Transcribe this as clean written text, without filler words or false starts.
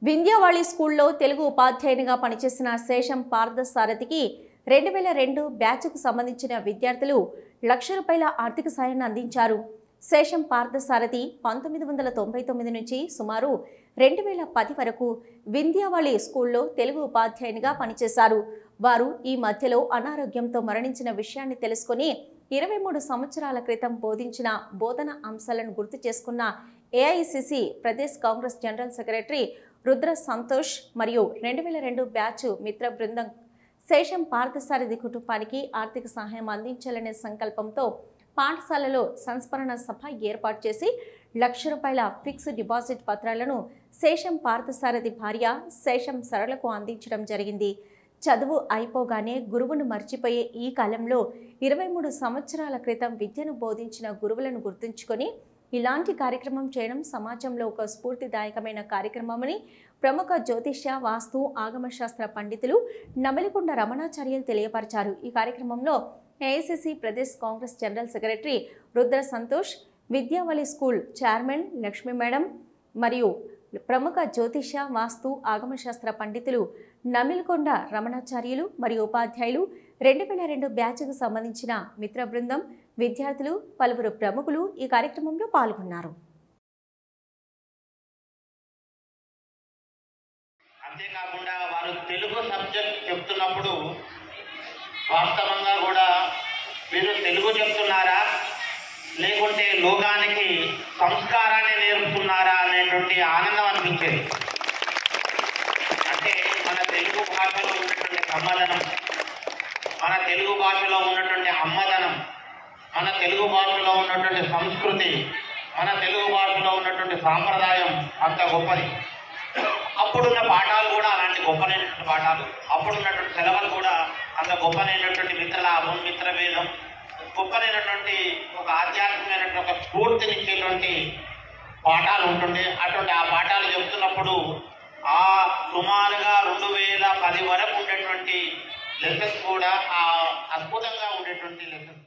వింధ్యావాళి స్కూల్లో తెలుగు ఉపాధ్యాయునిగా పనిచేసిన శేషం పార్థసారథికి 2002 బ్యాచ్కు సంబంధించిన విద్యార్థులు ₹1,00,000 ఆర్థిక సాయాన్ని అందించారు. శేషం పార్థసారథి 1999 నుంచి సుమారు 2010 వరకు వింధ్యావాళి స్కూల్లో తెలుగు ఉపాధ్యాయునిగా పనిచేశారు. వారు ఈ మధ్యలో అనారోగ్యంతో మరణించిన విషయాన్ని తెలుసుకుని 23 సంవత్సరాల క్రితం బోధించిన బోధన అంశాలను గుర్తు చేసుకున్న AICC Pradesh Congress general secretary Rudra Santosh మరియు 2002 బ్యాచ్ మిత్ర బృందం శేషం పార్థసారథి కుటుంబానికి ఆర్థిక సహాయం అందించాలనే సంకల్పంతో పాఠశాలలో సంస్మరణ సభ ఏర్పాటు చేసి ₹1,00,000 ఫిక్స్డ్ డిపాజిట్ పత్రాలను శేషం పార్థసారథి భార్య శేషం సరళకు అందించడం జరిగింది. చదువు అయిపోగానే గురువును మర్చిపోయే ఈ కాలంలో 23 సంవత్సరాల క్రితం విద్యను బోధించిన గురువులను గుర్తుంచుకొని ఇలాంటి కార్యక్రమం చేయడం సమాజంలో ఒక స్ఫూర్తిదాయకమైన కార్యక్రమమని ప్రముఖ జ్యోతిష్య, వాస్తు, ఆగమశాస్త్ర పండితులు నమలికొండ రమణాచార్యులు తెలియపరిచారు. ఈ కార్యక్రమంలో AICC Pradesh Congress general secretary Rudra Santosh, Vidyavali school chairman Lakshmi madam మరియు ప్రముఖ జ్యోతిష్య, వాస్తు, ఆగమశాస్త్ర పండితులు నమిల్కొండ రమణాచార్యులు మరియు ఉపాధ్యాయులు, 2002 బ్యాచ్కు సంబంధించిన మిత్ర బృందం, విద్యార్థులు, పలువురు ప్రముఖులు ఈ కార్యక్రమంలో పాల్గొన్నారు. అంతేకాకుండా వారు తెలుగు సబ్జెక్ట్ చెప్తున్నప్పుడు వాస్తవంగా కూడా మీరు తెలుగు చెప్తున్నారా లేకుంటే లోకానికి సంస్కారాన్ని నేర్పుతున్నారా అనేటువంటి ఆనందం అనిపించేది. అంటే మన తెలుగు భాషలో ఉన్నటువంటి సమాధానం, మన తెలుగు భాషలో ఉన్నటువంటి అమ్మదనం, మన తెలుగు భాషలో ఉన్నటువంటి సంస్కృతి, మన తెలుగు భాషలో ఉన్నటువంటి సాంప్రదాయం అంత గొప్పది. అప్పుడున్న పాఠాలు కూడా అలాంటి గొప్పనైనటువంటి పాఠాలు, అప్పుడున్నటువంటి సెలవులు కూడా అంత గొప్పనైనటువంటి మిత్రలాభం, మిత్రభేదం, గొప్పనైనటువంటి ఒక ఆధ్యాత్మికమైనటువంటి ఒక స్ఫూర్తినిచ్చేటువంటి పాఠాలు ఉంటుండే. అటువంటి ఆ పాఠాలు చెప్తున్నప్పుడు ఆ సుమారుగా 2010 వరకు ఉండేటువంటి లెసన్స్ కూడా ఆ అద్భుతంగా ఉండేటువంటి లెసన్స్.